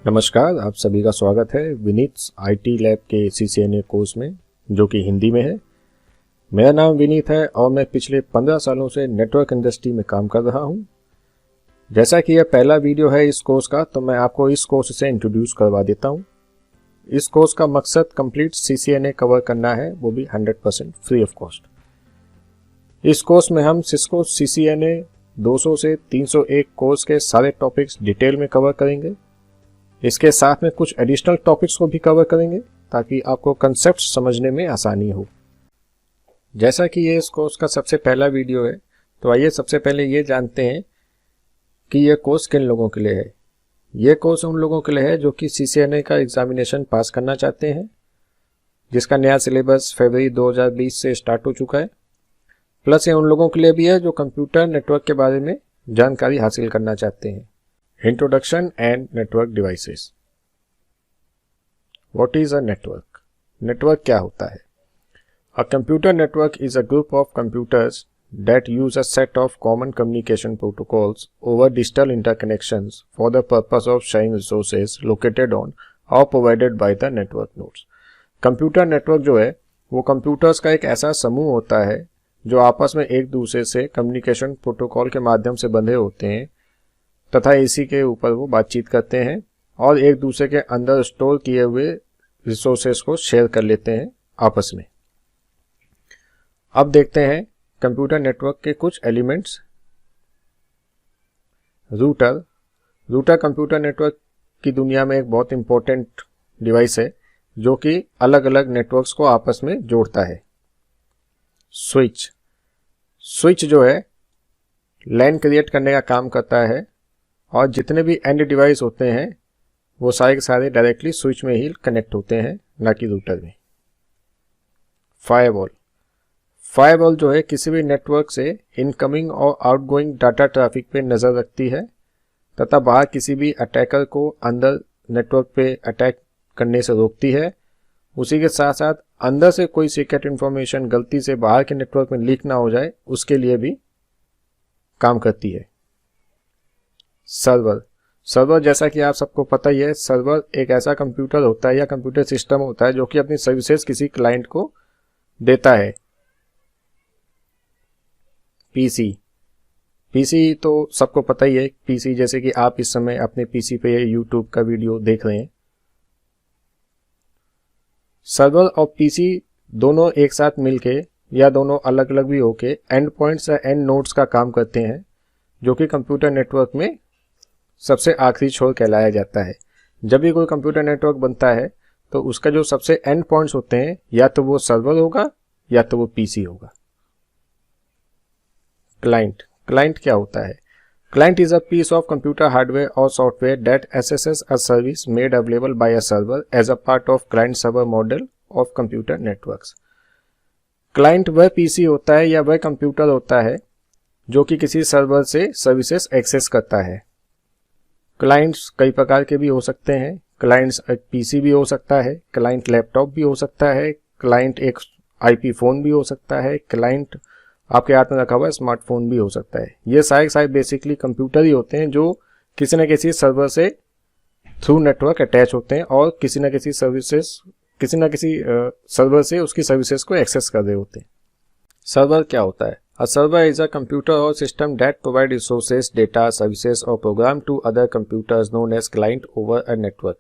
नमस्कार, आप सभी का स्वागत है विनीत आईटी लैब के CCNA कोर्स में, जो कि हिंदी में है। मेरा नाम विनीत है और मैं पिछले 15 सालों से नेटवर्क इंडस्ट्री में काम कर रहा हूं। जैसा कि यह पहला वीडियो है इस कोर्स का, तो मैं आपको इस कोर्स से इंट्रोड्यूस करवा देता हूं। इस कोर्स का मकसद कंप्लीट CCNA कवर करना है, वो भी 100% फ्री ऑफ कॉस्ट। इस कोर्स में हम सिस्को CCNA 200 से 301 कोर्स के सारे टॉपिक्स डिटेल में कवर करेंगे। इसके साथ में कुछ एडिशनल टॉपिक्स को भी कवर करेंगे ताकि आपको कंसेप्ट समझने में आसानी हो। जैसा कि ये इस कोर्स का सबसे पहला वीडियो है, तो आइए सबसे पहले ये जानते हैं कि यह कोर्स किन लोगों के लिए है। ये कोर्स उन लोगों के लिए है जो कि CCNA का एग्जामिनेशन पास करना चाहते हैं, जिसका नया सिलेबस फरवरी 2020 से स्टार्ट हो चुका है। प्लस ये उन लोगों के लिए भी है जो कंप्यूटर नेटवर्क के बारे में जानकारी हासिल करना चाहते हैं। Introduction and Network Devices. What is a network? Network क्या होता है? A computer network is a group of computers that use a set of common communication protocols over digital interconnections for the purpose of sharing resources located on or provided by the network nodes. Computer network जो है वो computers का एक ऐसा समूह होता है जो आपस में एक दूसरे से communication protocol के माध्यम से बंधे होते हैं तथा इसी के ऊपर वो बातचीत करते हैं और एक दूसरे के अंदर स्टोर किए हुए रिसोर्सेस को शेयर कर लेते हैं आपस में। अब देखते हैं कंप्यूटर नेटवर्क के कुछ एलिमेंट्स। रूटर कंप्यूटर नेटवर्क की दुनिया में एक बहुत इंपॉर्टेंट डिवाइस है जो कि अलग अलग नेटवर्क्स को आपस में जोड़ता है। स्विच जो है लैन क्रिएट करने का काम करता है और जितने भी एंड डिवाइस होते हैं वो सारे के सारे डायरेक्टली स्विच में ही कनेक्ट होते हैं, ना कि रूटर में। फायरवॉल जो है किसी भी नेटवर्क से इनकमिंग और आउटगोइंग डाटा ट्रैफिक पे नज़र रखती है तथा बाहर किसी भी अटैकर को अंदर नेटवर्क पे अटैक करने से रोकती है। उसी के साथ साथ अंदर से कोई सीक्रेट इन्फॉर्मेशन गलती से बाहर के नेटवर्क में लीक ना हो जाए, उसके लिए भी काम करती है। सर्वर जैसा कि आप सबको पता ही है, सर्वर एक ऐसा कंप्यूटर होता है या कंप्यूटर सिस्टम होता है जो कि अपनी सर्विसेज किसी क्लाइंट को देता है। पीसी तो सबको पता ही है। पीसी जैसे कि आप इस समय अपने पीसी पे यूट्यूब का वीडियो देख रहे हैं। सर्वर और पीसी दोनों एक साथ मिलके या दोनों अलग अलग भी होके एंड पॉइंट्स या एंड नोड्स का काम करते हैं, जो कि कंप्यूटर नेटवर्क में सबसे आखिरी छोर कहलाया जाता है। जब भी कोई कंप्यूटर नेटवर्क बनता है तो उसका जो सबसे एंड पॉइंट्स होते हैं या तो वो सर्वर होगा या तो वो पीसी होगा। क्लाइंट क्या होता है? Client is a piece of computer hardware और software that accesses a service made available by a server as a part of client server model of computer networks. Client वह पीसी होता है या वह कंप्यूटर होता है जो कि किसी सर्वर से सर्विसेज एक्सेस करता है। क्लाइंट्स कई प्रकार के भी हो सकते हैं। क्लाइंट्स एक पीसी भी हो सकता है, क्लाइंट लैपटॉप भी हो सकता है, क्लाइंट एक आईपी फोन भी हो सकता है, क्लाइंट आपके हाथ में रखा हुआ स्मार्टफोन भी हो सकता है। ये सारे बेसिकली कंप्यूटर ही होते हैं जो किसी न किसी सर्वर से थ्रू नेटवर्क अटैच होते हैं और किसी न किसी सर्वर से उसकी सर्विसेज को एक्सेस कर रहे होते हैं। सर्वर क्या होता है? A server is a computer or system that provide resources, data, services or program to other computers known as client over a network.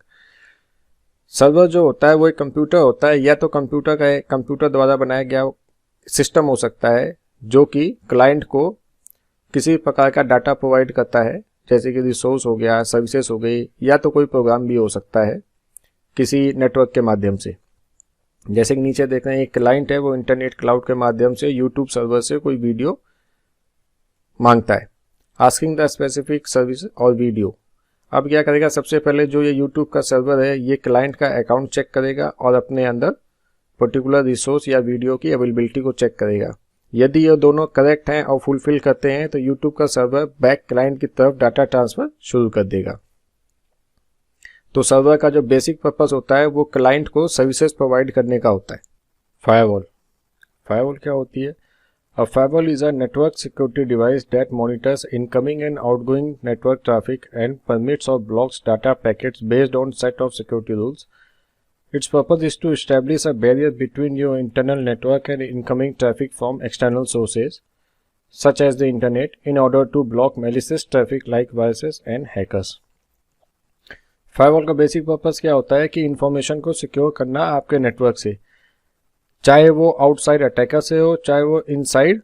Server जो होता है वो एक कंप्यूटर होता है या तो कंप्यूटर द्वारा बनाया गया सिस्टम हो सकता है जो कि क्लाइंट को किसी प्रकार का डाटा प्रोवाइड करता है, जैसे कि रिसोर्स हो गया, सर्विसेज हो गई, या तो कोई प्रोग्राम भी हो सकता है किसी नेटवर्क के माध्यम से। जैसे कि नीचे देख रहे हैं एक क्लाइंट है, वो इंटरनेट क्लाउड के माध्यम से यूट्यूब सर्वर से कोई वीडियो मांगता है, आस्किंग द स्पेसिफिक सर्विस और वीडियो। अब क्या करेगा? सबसे पहले जो ये यूट्यूब का सर्वर है ये क्लाइंट का अकाउंट चेक करेगा और अपने अंदर पर्टिकुलर रिसोर्स या वीडियो की अवेलेबिलिटी को चेक करेगा। यदि ये दोनों करेक्ट हैं और फुलफिल करते हैं तो यूट्यूब का सर्वर बैक क्लाइंट की तरफ डाटा ट्रांसफर शुरू कर देगा। तो सर्वर का जो बेसिक पर्पस होता है वो क्लाइंट को सर्विसेज प्रोवाइड करने का होता है। फायरवॉल क्या होती है? A firewall is a network security device that monitors incoming and outgoing network traffic and permits or blocks data packets based on set of security rules. Its purpose is to establish a barrier between your internal network and incoming traffic from external sources, such as the internet, in order to block malicious traffic like viruses and hackers. Firewall का basic purpose क्या होता है कि information को secure करना आपके network से, चाहे वो आउटसाइड अटैकर से हो, चाहे वो इनसाइड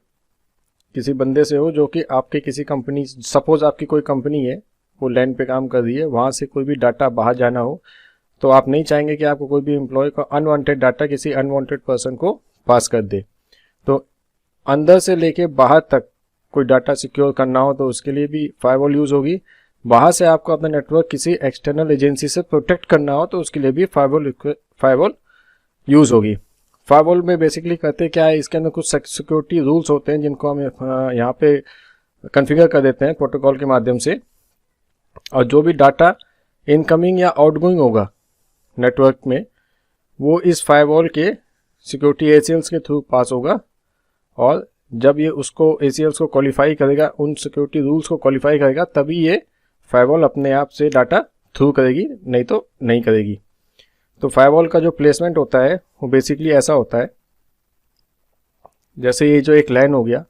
किसी बंदे से हो जो कि आपके किसी कंपनी, सपोज आपकी कोई कंपनी है, वो लैंड पे काम कर रही है, वहाँ से कोई भी डाटा बाहर जाना हो तो आप नहीं चाहेंगे कि आपको कोई भी एम्प्लॉय का अनवांटेड डाटा किसी अनवांटेड पर्सन को पास कर दे। तो अंदर से लेके बाहर तक कोई डाटा सिक्योर करना हो तो उसके लिए भी फायरवॉल यूज़ होगी। बाहर से आपको अपना नेटवर्क किसी एक्सटर्नल एजेंसी से प्रोटेक्ट करना हो तो उसके लिए भी फायरवॉल यूज़ होगी। फायरवॉल में बेसिकली करते क्या है, इसके अंदर कुछ सिक्योरिटी रूल्स होते हैं जिनको हम यहाँ पे कॉन्फ़िगर कर देते हैं प्रोटोकॉल के माध्यम से, और जो भी डाटा इनकमिंग या आउटगोइंग होगा नेटवर्क में वो इस फायरवॉल के सिक्योरिटी ACLs के थ्रू पास होगा, और जब ये उसको ACLs को क्वालिफाई करेगा, उन सिक्योरिटी रूल्स को क्वालिफाई करेगा, तभी ये फायरवॉल अपने आप से डाटा थ्रू करेगी, नहीं तो नहीं करेगी। तो फायरवॉल का जो प्लेसमेंट होता है वो बेसिकली ऐसा होता है, जैसे ये जो एक लैन हो गया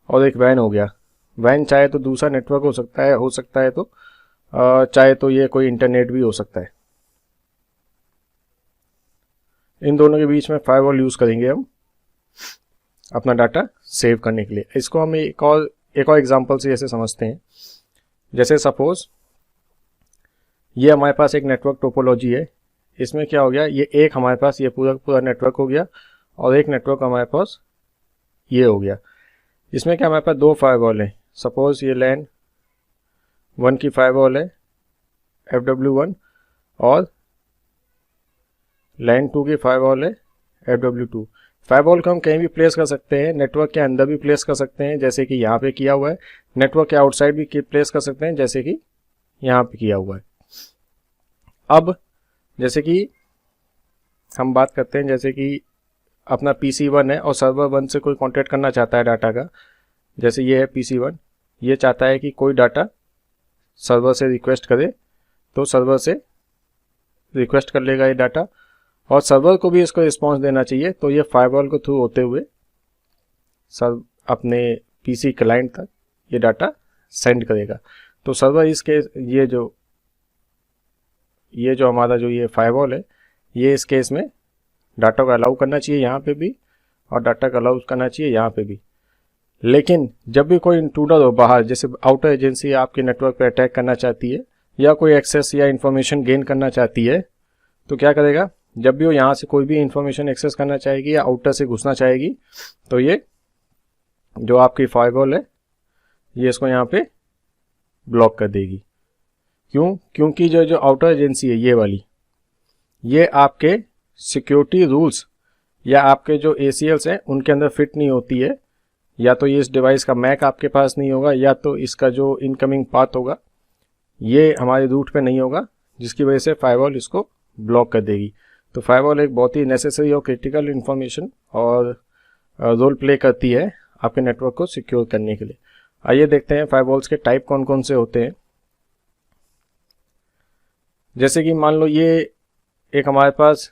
और एक वैन हो गया। वैन चाहे तो दूसरा नेटवर्क हो सकता है तो चाहे तो ये कोई इंटरनेट भी हो सकता है। इन दोनों के बीच में फायरवॉल यूज़ करेंगे हम अपना डाटा सेव करने के लिए। इसको हम एक और एग्जांपल से ऐसे समझते हैं। जैसे सपोज ये हमारे पास एक नेटवर्क टोपोलॉजी है, इसमें क्या हो गया, ये एक हमारे पास ये पूरा नेटवर्क हो गया और एक नेटवर्क हमारे पास ये हो गया। इसमें क्या हमारे पास दो फायरवॉल हैं। सपोज ये लैन 1 की फायरवॉल है FW1 और लैन 2 की फायरवॉल है FW2। फायरवॉल को हम कहीं भी प्लेस कर सकते हैं, नेटवर्क के अंदर भी प्लेस कर सकते हैं जैसे कि यहाँ पे किया हुआ है, नेटवर्क के आउटसाइड भी प्लेस कर सकते हैं जैसे कि यहाँ पे किया हुआ है। अब जैसे कि हम बात करते हैं, जैसे कि अपना PC1 है और सर्वर 1 से कोई कांटेक्ट करना चाहता है डाटा का, जैसे ये है PC1, ये चाहता है कि कोई डाटा सर्वर से रिक्वेस्ट करे तो सर्वर से रिक्वेस्ट कर लेगा ये डाटा, और सर्वर को भी इसको रिस्पॉन्स देना चाहिए। तो ये फायरवॉल को थ्रू होते हुए अपने PC क्लाइंट तक ये डाटा सेंड करेगा। तो सर्वर इसके ये जो हमारा जो ये फायरवॉल है, ये इस केस में डाटा को अलाउ करना चाहिए यहाँ पे भी और डाटा को अलाउ करना चाहिए यहाँ पे भी। लेकिन जब भी कोई इंट्रूडर हो बाहर, जैसे आउटर एजेंसी आपके नेटवर्क पे अटैक करना चाहती है या कोई एक्सेस या इन्फॉर्मेशन गेन करना चाहती है, तो क्या करेगा, जब भी वो यहाँ से कोई भी इन्फॉर्मेशन एक्सेस करना चाहेगी या आउटर से घुसना चाहेगी तो ये जो आपकी फायरवॉल है ये इसको यहाँ पे ब्लॉक कर देगी। क्यों? क्योंकि जो आउटर एजेंसी है ये वाली, ये आपके सिक्योरिटी रूल्स या आपके जो ACLs हैं उनके अंदर फिट नहीं होती है। या तो ये इस डिवाइस का मैक आपके पास नहीं होगा, या तो इसका जो इनकमिंग पाथ होगा ये हमारे रूट पे नहीं होगा, जिसकी वजह से फायरवॉल इसको ब्लॉक कर देगी। तो फायरवॉल एक बहुत ही नेसेसरी और क्रिटिकल इन्फॉर्मेशन और रोल प्ले करती है आपके नेटवर्क को सिक्योर करने के लिए। आइए देखते हैं फायरवॉल्स के टाइप कौन कौन से होते हैं। जैसे कि मान लो ये एक हमारे पास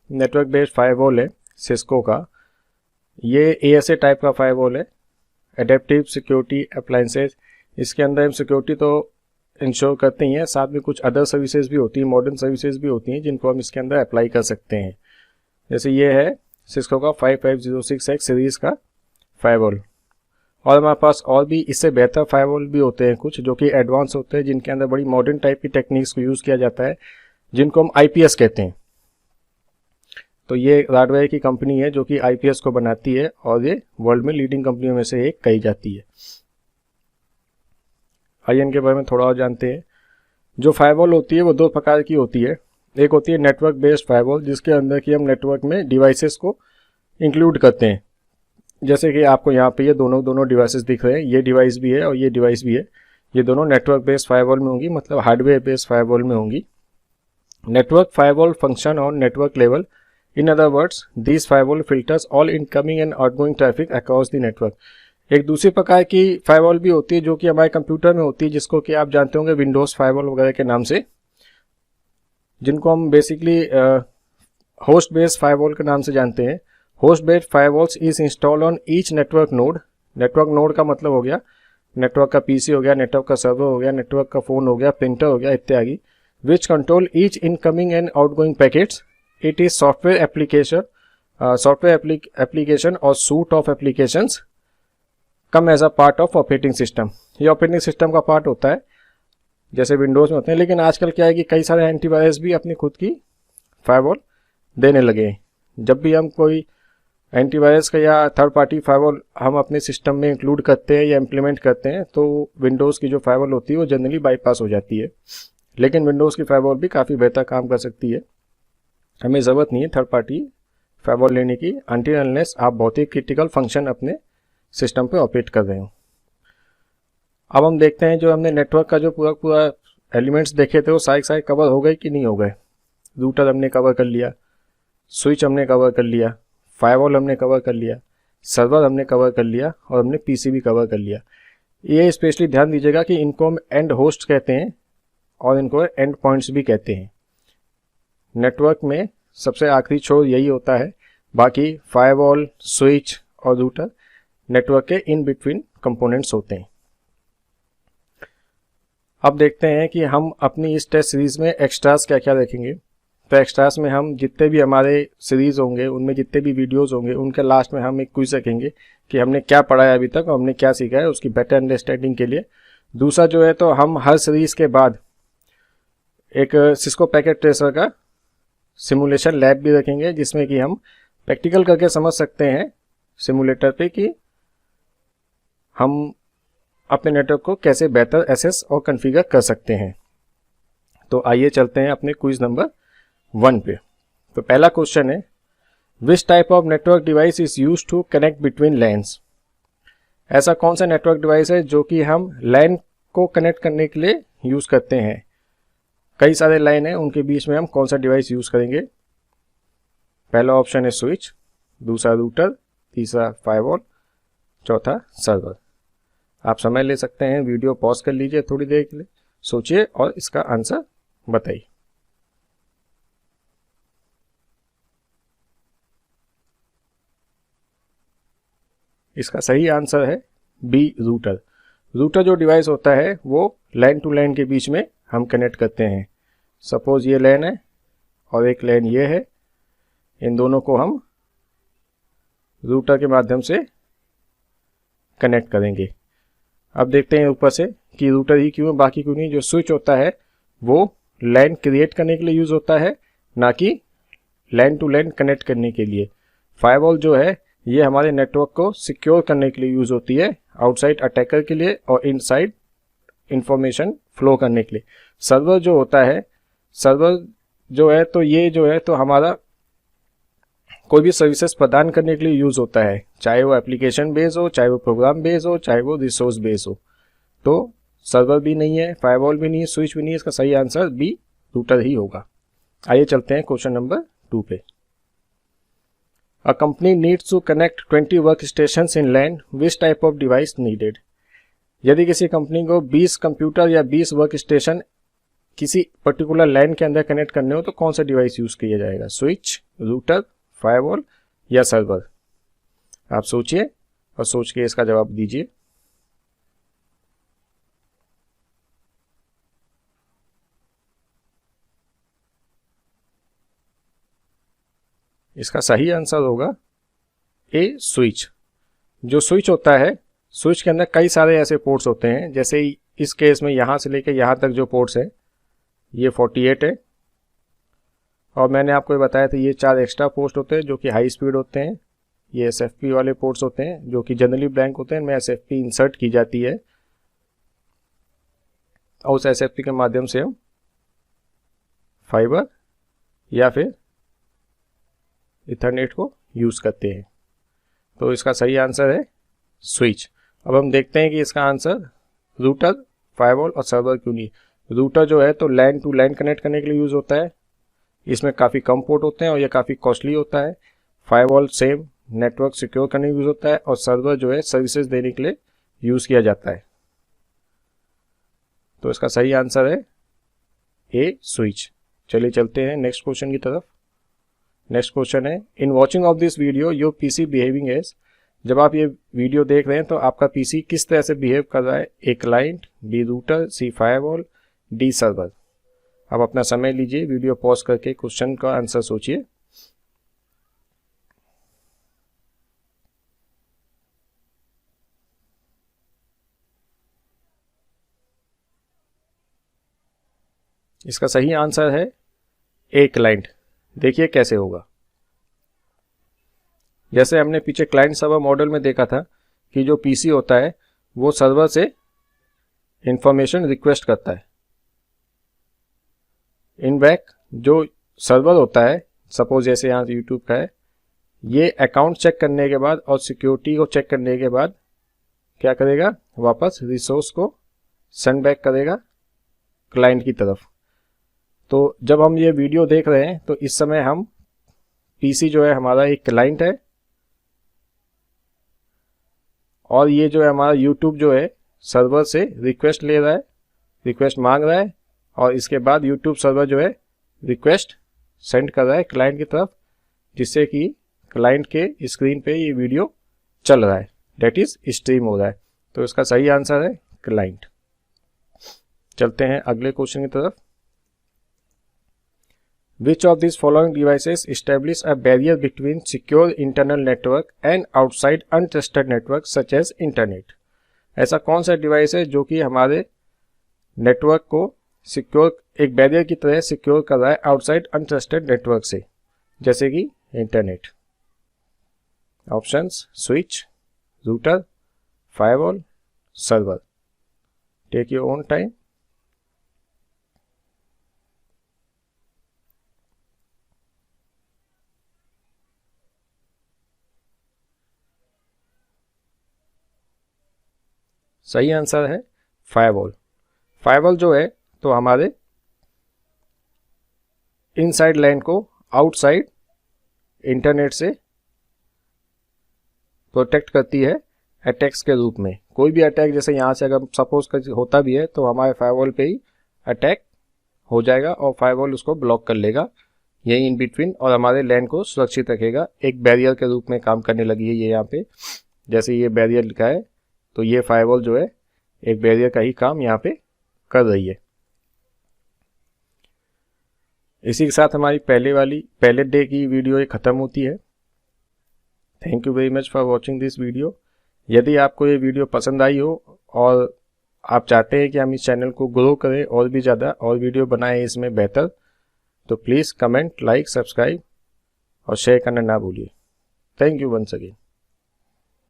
नेटवर्क बेस्ड फायरवॉल है सिस्को का, ये ASA टाइप का फायरवॉल है, एडेप्टिव सिक्योरिटी अप्लायंसेज। इसके अंदर हम सिक्योरिटी तो इंश्योर करते ही हैं, साथ में कुछ अदर सर्विसेज भी होती हैं, मॉडर्न सर्विसेज भी होती हैं जिनको हम इसके अंदर अप्लाई कर सकते हैं। जैसे ये है सिस्को का 5506X सीरीज़ का फायरवॉल, और हमारे पास और भी इससे बेहतर फायरवॉल भी होते हैं कुछ जो कि एडवांस होते हैं, जिनके अंदर बड़ी मॉडर्न टाइप की टेक्निक्स को यूज़ किया जाता है, जिनको हम IPS कहते हैं। तो ये राडवेयर की कंपनी है जो कि IPS को बनाती है और ये वर्ल्ड में लीडिंग कंपनियों में से एक कही जाती है। आइए इनके बारे में थोड़ा और जानते हैं। जो फायरवॉल होती है वो दो प्रकार की होती है। एक होती है नेटवर्क बेस्ड फायरवॉल, जिसके अंदर कि हम नेटवर्क में डिवाइसेस को इंक्लूड करते हैं। जैसे कि आपको यहाँ पे ये दोनों डिवाइसेस दिख रहे हैं, ये डिवाइस भी है और ये डिवाइस भी है। ये दोनों नेटवर्क बेस्ड फायरवॉल में होंगी, मतलब हार्डवेयर बेस्ड फायरवॉल में होंगी। Network firewall function on network level in other words this firewall filters all incoming and outgoing traffic across the network. एक दूसरी प्रकार की फायरवॉल भी होती है जो कि हमारे कंप्यूटर में होती है, जिसको कि आप जानते होंगे विंडोज फायरवॉल वगैरह के नाम से, जिनको हम बेसिकली होस्ट बेस्ड फायरवॉल के नाम से जानते हैं। Host based firewalls is install on each network node. Network node का मतलब हो गया नेटवर्क का पीसी हो गया, नेटवर्क का सर्वर हो गया, नेटवर्क का फोन हो गया, प्रिंटर हो गया इत्यादि, which control each incoming and outgoing packets. It is software application और suite of applications come as a part of operating system. ये ऑपरेटिंग सिस्टम का पार्ट होता है जैसे विंडोज में होते हैं, लेकिन आजकल क्या है कि कई सारे एंटीवायरस भी अपनी खुद की फायरवॉल देने लगे हैं। जब भी हम कोई एंटीवायरस का या थर्ड पार्टी फायरवॉल हम अपने सिस्टम में इंक्लूड करते हैं या इम्प्लीमेंट करते हैं तो विंडोज़ की जो फायरवॉल होती है वो जनरली बाईपास हो जाती है, लेकिन विंडोज़ की फायरवॉल भी काफ़ी बेहतर काम कर सकती है। हमें ज़रूरत नहीं है थर्ड पार्टी फायरवॉल लेने की अनटिल अनलेस आप बहुत ही क्रिटिकल फंक्शन अपने सिस्टम पे ऑपरेट कर रहे हो। अब हम देखते हैं जो हमने नेटवर्क का जो पूरा एलिमेंट्स देखे थे वो सारे कवर हो गए कि नहीं हो गए। रूटर हमने कवर कर लिया, स्विच हमने कवर कर लिया, फायरवॉल हमने कवर कर लिया, सर्वर हमने कवर कर लिया और हमने पीसी भी कवर कर लिया। ये स्पेशली ध्यान दीजिएगा कि इनको हम एंड होस्ट कहते हैं और इनको एंड पॉइंट्स भी कहते हैं। नेटवर्क में सबसे आखिरी छोर यही होता है, बाकी फायरवॉल, स्विच और रूटर नेटवर्क के इन बिटवीन कंपोनेंट्स होते हैं। अब देखते हैं कि हम अपनी इस टेस्ट सीरीज में एक्स्ट्रास क्या क्या देखेंगे। तो एक्स्ट्रास में हम जितने भी हमारे सीरीज होंगे उनमें जितने भी वीडियोस होंगे उनके लास्ट में हम एक क्विज रखेंगे कि हमने क्या पढ़ा है अभी तक और हमने क्या सीखा है, उसकी बेटर अंडरस्टैंडिंग के लिए। दूसरा जो है तो हम हर सीरीज के बाद एक सिस्को पैकेट ट्रेसर का सिमुलेशन लैब भी रखेंगे जिसमें कि हम प्रैक्टिकल करके समझ सकते हैं सिमुलेटर पे कि हम अपने नेटवर्क को कैसे बेहतर एसेस और कॉन्फ़िगर कर सकते हैं। तो आइए चलते हैं अपने क्विज नंबर 1 पे। तो पहला क्वेश्चन है, which type of network device is use to connect between LANs. ऐसा कौन सा नेटवर्क डिवाइस है जो कि हम लैन को कनेक्ट करने के लिए यूज करते हैं। कई सारे लाइन है, उनके बीच में हम कौन सा डिवाइस यूज करेंगे। पहला ऑप्शन है स्विच, दूसरा रूटर, तीसरा फायरवॉल, चौथा सर्वर। आप समय ले सकते हैं, वीडियो पॉज कर लीजिए थोड़ी देर के लिए, सोचिए और इसका आंसर बताइए। इसका सही आंसर है बी, रूटर। रूटर जो डिवाइस होता है वो लैन टू लैन के बीच में हम कनेक्ट करते हैं। सपोज ये लैन है और एक लैन ये है, इन दोनों को हम रूटर के माध्यम से कनेक्ट करेंगे। अब देखते हैं ऊपर से कि रूटर ही क्यों है, बाकी क्यों नहीं। जो स्विच होता है वो लैन क्रिएट करने के लिए यूज होता है, ना कि लैन टू लैन कनेक्ट करने के लिए। फायरवॉल जो है ये हमारे नेटवर्क को सिक्योर करने के लिए यूज होती है, आउटसाइड अटैकर के लिए और इनसाइड इंफॉर्मेशन फ्लो करने के लिए। सर्वर जो होता है, सर्वर जो है तो ये जो है तो हमारा कोई भी सर्विसेज प्रदान करने के लिए यूज होता है, चाहे वो एप्लीकेशन बेस हो, चाहे वो प्रोग्राम बेस हो, चाहे वो रिसोर्स बेस हो। तो सर्वर भी नहीं है, फायरवॉल भी नहीं है, स्विच भी नहीं है, इसका सही आंसर बी, रूटर ही होगा। आइए चलते हैं क्वेश्चन नंबर 2 पे। A company needs to connect 20 work station in LAN, which type of device needed. यदि किसी कंपनी को 20 कंप्यूटर या 20 वर्क स्टेशन किसी पर्टिकुलर लैन के अंदर कनेक्ट करने हो तो कौन सा डिवाइस यूज किया जाएगा, स्विच, रूटर, फायरवॉल या सर्वर। आप सोचिए और सोच के इसका जवाब दीजिए। इसका सही आंसर होगा ए, स्विच। जो स्विच होता है, स्विच के अंदर कई सारे ऐसे पोर्ट्स होते हैं, जैसे इस केस में यहां से लेकर यहां तक जो पोर्ट्स है ये 48 है, और मैंने आपको ये बताया था ये 4 एक्स्ट्रा पोर्ट होते हैं जो कि हाई स्पीड होते हैं। ये एसएफपी वाले पोर्ट्स होते हैं जो कि जनरली ब्लैंक होते हैं, इनमें एसएफपी इंसर्ट की जाती है और उस एसएफपी के माध्यम से हम फाइबर या फिर इथरनेट को यूज करते हैं। तो इसका सही आंसर है स्विच। अब हम देखते हैं कि इसका आंसर रूटर, फायरवॉल और सर्वर क्यों नहीं। रूटर जो है तो लैन टू लैन कनेक्ट करने के लिए यूज होता है, इसमें काफ़ी कम पोर्ट होते हैं और ये काफ़ी कॉस्टली होता है। फायरवॉल सेम नेटवर्क सिक्योर करने के यूज़ होता है और सर्वर जो है सर्विसेज देने के लिए यूज़ किया जाता है। तो इसका सही आंसर है ए स्विच। चलिए चलते हैं नेक्स्ट क्वेश्चन की तरफ। नेक्स्ट क्वेश्चन है, in watching of this video your PC behaving as. जब आप ये वीडियो देख रहे हैं तो आपका पीसी किस तरह से बिहेव कर रहा है? A client, B router, C firewall, D server. अब अपना समय लीजिए, वीडियो पॉज करके क्वेश्चन का आंसर सोचिए। इसका सही आंसर है ए क्लाइंट। देखिए कैसे होगा। जैसे हमने पीछे क्लाइंट सर्वर मॉडल में देखा था कि जो पीसी होता है वो सर्वर से इंफॉर्मेशन रिक्वेस्ट करता है। इन बैक जो सर्वर होता है, सपोज जैसे यहाँ यूट्यूब का है, ये अकाउंट चेक करने के बाद और सिक्योरिटी को चेक करने के बाद क्या करेगा? वापस रिसोर्स को सेंड बैक करेगा क्लाइंट की तरफ। तो जब हम ये वीडियो देख रहे हैं तो इस समय हम पीसी जो है हमारा एक क्लाइंट है और ये जो है हमारा यूट्यूब जो है सर्वर से रिक्वेस्ट ले रहा है, रिक्वेस्ट मांग रहा है और इसके बाद यूट्यूब सर्वर जो है रिक्वेस्ट सेंड कर रहा है क्लाइंट की तरफ, जिससे कि क्लाइंट के स्क्रीन पे ये वीडियो चल रहा है, डेट इज स्ट्रीम हो रहा है। तो इसका सही आंसर है क्लाइंट। चलते हैं अगले क्वेश्चन की तरफ। Which of these following devices establish a barrier between secure internal network and outside untrusted network such as internet? ऐसा कौन सा डिवाइस है जो कि हमारे नेटवर्क को सिक्योर, एक बैरियर की तरह सिक्योर कर रहा है आउटसाइड अनट्रस्टेड नेटवर्क से, जैसे कि internet? Options, switch, router, firewall, server. Take your own time. सही आंसर है फायरवॉल। फायरवॉल जो है तो हमारे इनसाइड लैन को आउटसाइड इंटरनेट से प्रोटेक्ट करती है अटैक्स के रूप में। कोई भी अटैक जैसे यहाँ से अगर सपोज होता भी है तो हमारे फायरवॉल पे ही अटैक हो जाएगा और फायरवॉल उसको ब्लॉक कर लेगा यही इन बिटवीन और हमारे लैन को सुरक्षित रखेगा। एक बैरियर के रूप में काम करने लगी है ये यहाँ पे, जैसे ये बैरियर लिखा है तो ये फायरवॉल जो है एक बैरियर का ही काम यहाँ पे कर रही है। इसी के साथ हमारी पहले डे की वीडियो ये ख़त्म होती है। Thank you very much for watching this video. यदि आपको ये वीडियो पसंद आई हो और आप चाहते हैं कि हम इस चैनल को ग्रो करें और भी ज़्यादा और वीडियो बनाएं इसमें बेहतर, तो प्लीज़ कमेंट, लाइक, सब्सक्राइब और शेयर करना ना भूलिए। Thank you once again.